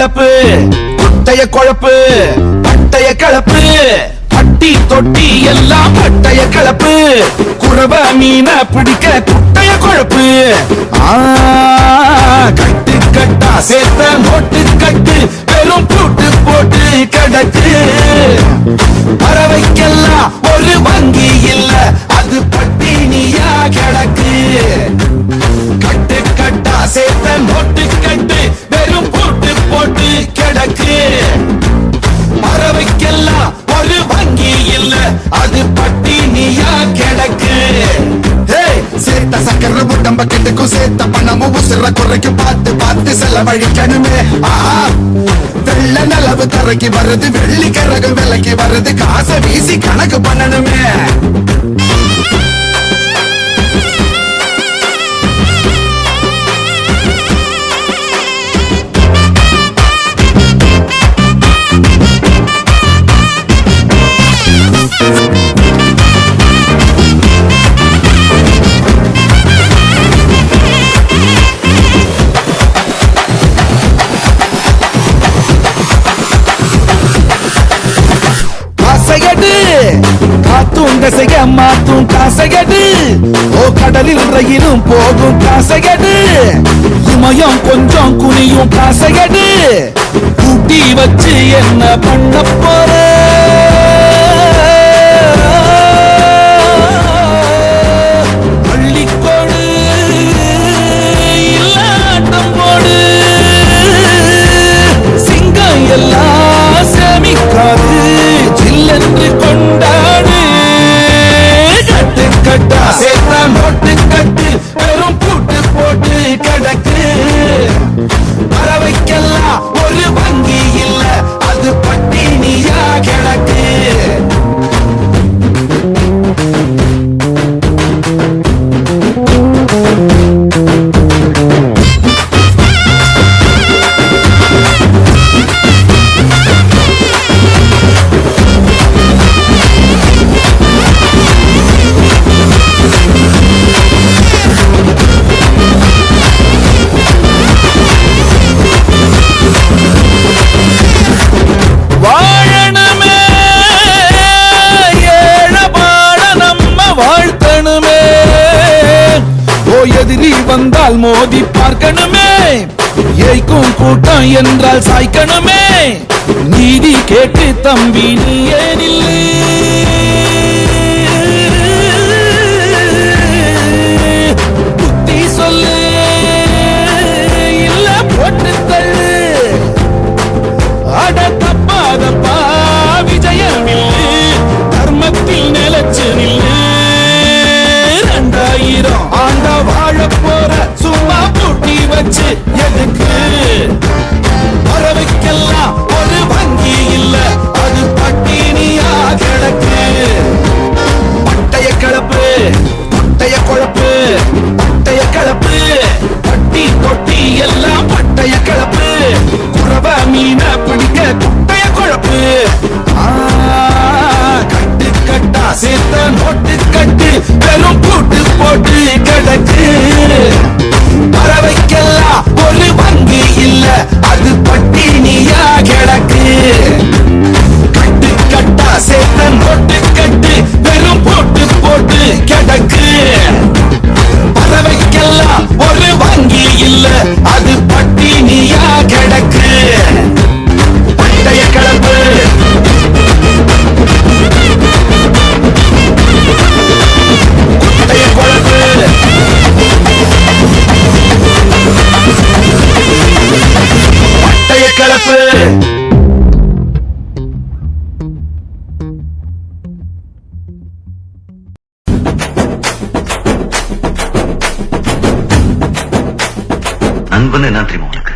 கலப்பு குட்டைய குழப்பு பட்டைய கலப்பு பட்டி தொட்டி எல்லாம் பட்டைய கலப்பு குறவ மீன பிடிக்க குட்டைய குழப்பு கட்டு கட்டா சேர்த்த நோட்டு கட்டு வெறும் பூட்டு போட்டு கிடக்கு பறவைக்கெல்லாம் ஒரு வங்கி இல்ல அது பட்டினியா கிடக்கு கட்டு கட்டா சேர்த்த நோட்டு கட்டு வெறும் பூட்டு போட்டு கிடக்கு பறவைக்கெல்லாம் ஒரு வங்கி இல்ல அது பட்டினியா கிடக்கு சேர்த்த சக்கர உடம்ப கெட்டுக்கும் சேர்த்த பணமும் உசுர குறைக்கு பார்த்து பார்த்து செலவழிக்கணுமே வெள்ள நிலவு தரைக்கு வருது வெள்ளி கரகு விலைக்கு வருது காசை வீசி கணக்கு பண்ணணுமே காத்துங்கசைய மாத்தும் காசையடு ஓ கடலில் ரயிலும் போகும் காசையடு இமயம் கொஞ்சம் குனியும் காசையடு கூட்டி வச்சு என்ன பண்ண போற பள்ளிக்கோடு இல்லாட்டம் போடு சிங்கம் எல்லாம் சேமிக்காது ஜில்லென்று கொண்டாடு கட்டு கட்டா சேர்த்தா நோட்டு கட்டு வெறும் பூட்டு போட்டு கிடக்கு பறவைக்கெல்லாம் ஒரு வங்கி இல்ல அது பட்டினியா கிடக்கு எதிரி வந்தால் மோதி பார்க்கணுமே ஏய்க்கும் கூட்டம் என்றால் சாய்க்கணுமே நீதி கேட்டு தம்பி நீ ஏனில்லை புத்தி சொல்லு இல்ல போட்டு தள்ளு அட தப்பாதப்பா விஜயம் இல்லு தர்மத்தில் நிலச்சு நில்லு 2000 ஆண்ட வாழ போற சும்மா பூட்டி வச்சு எதுக்கு பறவைக்கெல்லாம் ஒரு வங்கி இல்ல அது பட்டினியா கிடக்கு பட்டைய கலப்பு பட்டைய குழப்பு பட்டைய கலப்பு பட்டி தொட்டி எல்லாம் பட்டைய கலப்பு குறவ மீன பிடிக்க குட்டைய குழப்பு கட்டு கட்டா சேர்த்த நோட்டு கட்டு வெறும் பூட்டு போட்டு கிடக்கு பறவைக்கெல்லாம் ஒரு வங்கி இல்ல அது பட்டினியா கிடக்கு கட்டு கட்டா சேர்த்த நோட்டு கட்டு வெறும் பூட்டு போட்டு கிடக்கு பறவைக்கெல்லாம் ஒரு வங்கி இல்ல அது பட்டினியா கிடக்கு பட்டைய கிளம்பு குட்டைய குழம்பு பட்டைய கலப்பு அன்புன்னு என்ன தெரியுமா உனக்கு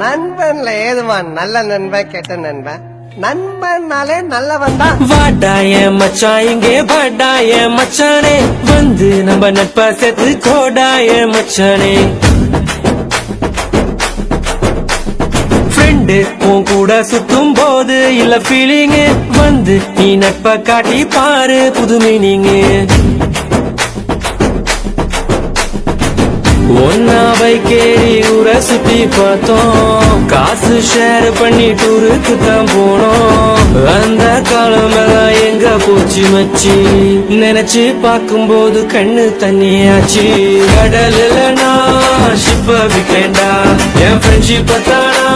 நண்பன்ல ஏதுவான் நல்ல நண்பன் கெட்ட நண்பன் நண்பன்னாலே நல்லவன் தான் வாடாய மச்சான் இங்கே வாடாய மச்சானே வந்து நம்ம நட்பா சேர்த்து கோடாய மச்சானே ஃப்ரெண்டு உன் கூட சுத்தும் போது இல்ல ஃபீலிங் வந்து நீ நட்ப காட்டி பாரு புது மீனிங் ஒன்னா பைக்கேறி ஊரை சுத்தி பார்த்தோம் காசு ஷேர் பண்ணி டூருக்கு தான் போனோம் அந்த காலமெல்லாம் எங்க போச்சு மச்சி நினைச்சு பார்க்கும்போது கண்ணு தண்ணியாச்சு கடல்ல நான் ஷிப்ப விட்டேன்டா என் ஃப்ரெண்ட்ஷிப்ப தானா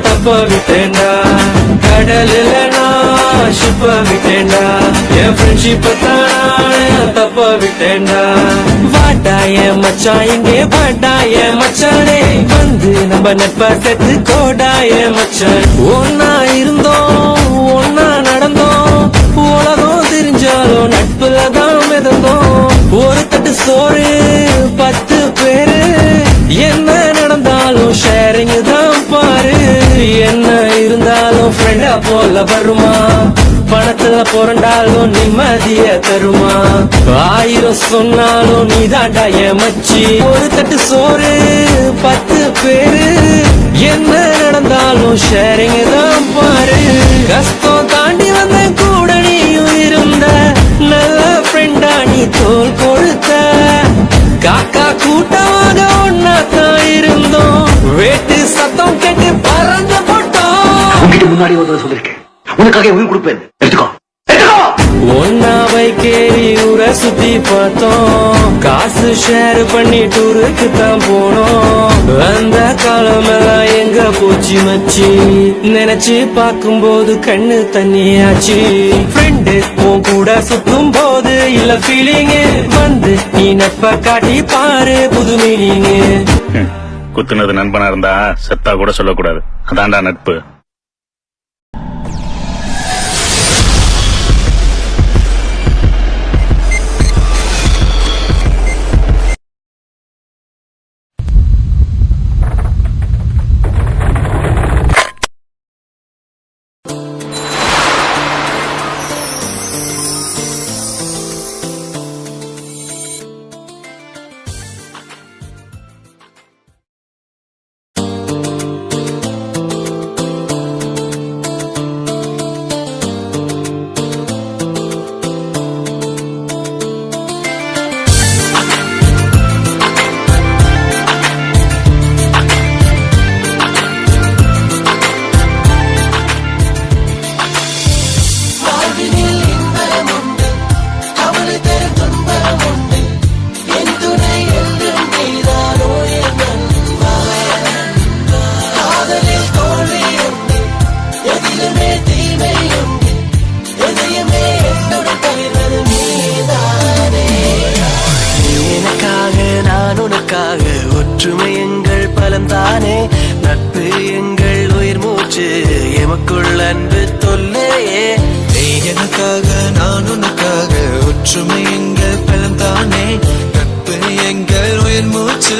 தப்ப விட்டேன்டா கடல்ல நான் ஷிப்ப விட்டேன்டா என் ஃப்ரெண்ட்ஷிப்ப தானா தப்ப விட்டேன்டா வாடா என் மச்சான் இங்கே வாடா என் மச்சானே வந்து நம்ம நட்ப செத்து கோடா என் மச்சான் ஒன்னா இருந்தோம் ஒன்னா நடந்தோம் உலகம் தெரிஞ்சாலும் நட்புல தான் மிதந்தோம் ஒரு தட்டு சோறு 10 பேரு என்ன நடந்தாலும் ஷேரிங் தான் பாரு என்ன இருந்தாலும் ஃப்ரெண்டா போல வருமா பணத்துல புரண்டாலும் நிம்மதிய தருமா 1000 சொன்னாலும் நீ தாண்டா என் மச்சி ஒரு தட்டு சோறு 10 பேரு என்ன நடந்தாலும் ஷேரிங் தான் பாரு கஷ்டம் தாண்டி வந்த கூட நீயும் இருந்த நல்ல ஃப்ரெண்டா நீ தோல் கொடுத்த காக்கா கூட்டமாக ஒன்னா தான் இருந்தோம் வேட்டு சத்தம் கேட்டு பறந்து போட்டோம் உங்ககிட்ட முன்னாடி ஒரு சொல்லிருக்கேன் உனக்காக உயிர் கொடுப்பேன் எடுத்துக்கோ ஒன்னா பைக்கேறி ஊரை சுத்தி பார்த்தோம் காசு ஷேர் பண்ணி டூருக்கு தான் போனோம் அந்த காலமெல்லாம் எங்க போச்சு மச்சி நினைச்சு பார்க்கும்போது கண்ணு தண்ணியாச்சு ஃப்ரெண்டு உன் கூட சுத்தும் போது இல்ல ஃபீலிங் வந்து நீ நட்ப காட்டி பாரு புது மீனிங் குத்துனது நண்பனா இருந்தா செத்தா கூட சொல்லக்கூடாது அதான்டா நட்பு ஒற்றுமை எங்கள் பலம் தானே நட்பு எங்கள் உயிர் மூச்சு எமக்குள் அன்பு தொல்லையே எனக்காக நான் உனக்காக ஒற்றுமை எங்கள் பலம் தானே நட்பு எங்கள் உயிர் மூச்சு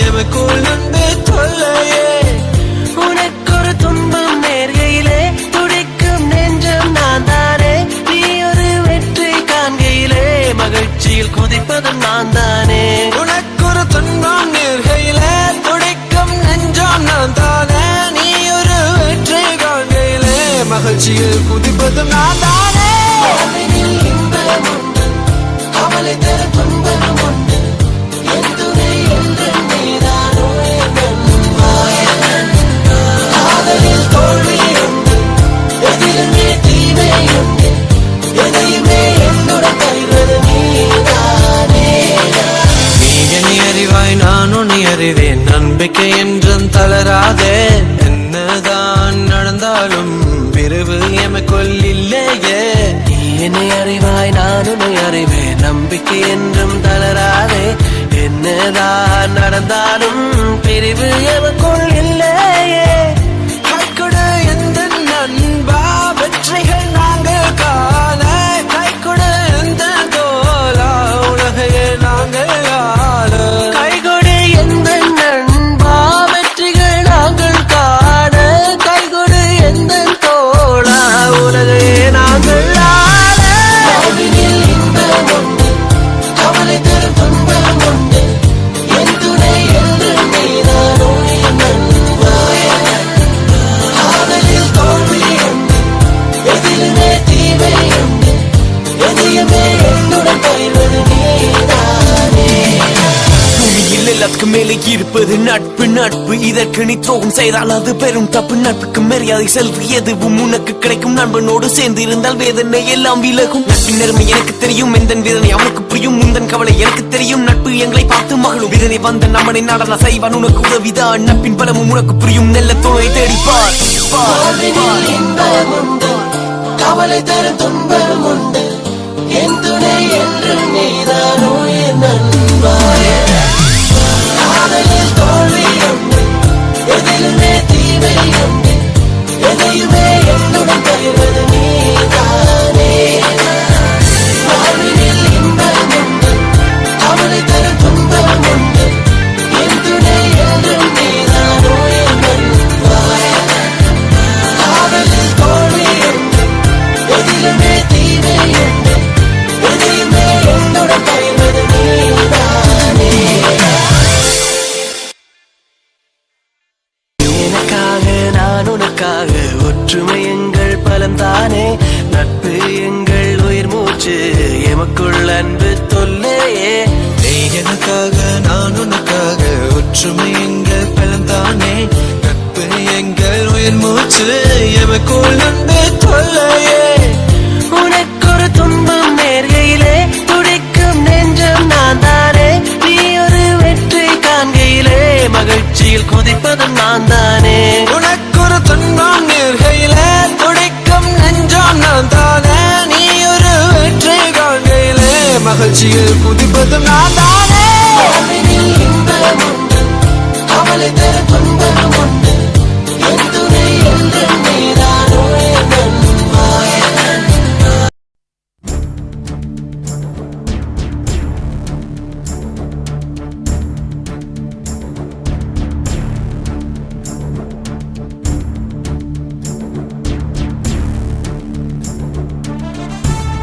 எமக்குள் அன்பு தொல்லையே உனக்கு ஒரு துன்பம் நேர்கையிலே துடிக்கும் நெஞ்சம் நான் தானே நீ ஒரு வெற்றி காண்கையிலே மகிழ்ச்சியில் குதிப்பதும் நான் தானே உனக்கு ஒரு துன்பம் நேர்கையிலே துடிக்கும் நெஞ்சம் நான் தானே நீ ஒரு வெற்றி காண்கையிலே மகிழ்ச்சியில் குதிப்பதும் நான் தானே இன்பம் உண்டு கவலை தர துன்பம் உண்டு என் துணை என்று நீதானோ காதலில் தோல்வி உண்டு எதிலுமே தீமை உண்டு எதையுமே என்னுடன் தருவது நீதானே நீ என்னை அறிவாய் நான் உன்னை அறிவேன் நம்பிக்கை என்றும் தளராதே என்னதான் நடந்தாலும் பிரிவு எமக்குள் இல்லையே நீ என்னை அறிவாய் நான் உன்னை அறிவேன் நம்பிக்கை என்றும் தளராதே என்னதான் நடந்தாலும் பிரிவு எமக்குள் இல்லையே கைக்கொடு எந்த நண்பா வெற்றிகள் நாங்கள் காண கைக்கொடு எந்த தோலா உலகையே நாங்கள் ஆள கைகொடு எந்த நண்பா வெற்றிகள் நாங்கள் காண கைகொடு எந்த தோழா உலகையே நாங்கள் ஆள இன்பம் உண்டு கவலை தரும் துன்பம் உண்டு என் துணை என்று நீதானோ இருப்பது நட்பு நட்பு இதற்கு நீ துரோகம் செய்தால் அது பெரும் தப்பு நட்புக்கு மரியாதை செல்வி எதுவும் உனக்கு கிடைக்கும் நண்பனோடு சேர்ந்து இருந்தால் வேதனை எல்லாம் விலகும் நட்பின் நேர்மை எனக்கு தெரியும் எந்த வேதனை அவனுக்கு புரியும் முந்தன் கவலை எனக்கு தெரியும் நட்பு எங்களை பார்த்து மகளும் வேதனை வந்த நம்மனை நடன செய்வான் உனக்கு உதவிதான் நட்பின் பலமும் உனக்கு புரியும் நல்ல துணை தேடிப்பார் கவலை தரும் துன்பம் உண்டு என் துணை என்று நீதானோ என் நண்பாயே காதலில் தோல்வி உண்டு எதிலுமே தீமை உண்டு எதையுமே என்னுடன் பகிர்வது நீதானே வாழ்வினில் இன்பம் உண்டு கவலை தரும் துன்பம் உண்டு என் துணை என்றும் நீதானோ என் நண்பாயே காதலில் தோல்வி உண்டு எதிலுமே தீமை உண்டு எதையுமே என்னுடன் பகிர்வது நீதானே எனக்காக நான் உனக்காக ஒற்றுமை எங்கள் பலம் தானே நட்பு எங்கள் உயிர் மூச்சு எமக்குள் அன்பு தொல்லையே நீ எனக்காக நான் உனக்காக ஒற்றுமை எங்கள் பலம் தானே நட்பு எங்கள் உயிர் மூச்சு எமக்குள் அன்பு தொல்லையே உனக்கு ஒரு துன்பம் நேர்கையிலே துடிக்கும் நெஞ்சம் நான் தானே நீ ஒரு வெற்றி காண்கையிலே மகிழ்ச்சியில் குதிப்பதும் நான் தானே உனக்கு ஒரு துன்பம் நேர்கையிலே துடிக்கும் நெஞ்சம் நான் தானே நீ ஒரு வெற்றி காண்கையிலே மகிழ்ச்சியில் குதிப்பதும் நான் தானே இன்பம் உண்டு கவலை தரும் துன்பம் உண்டு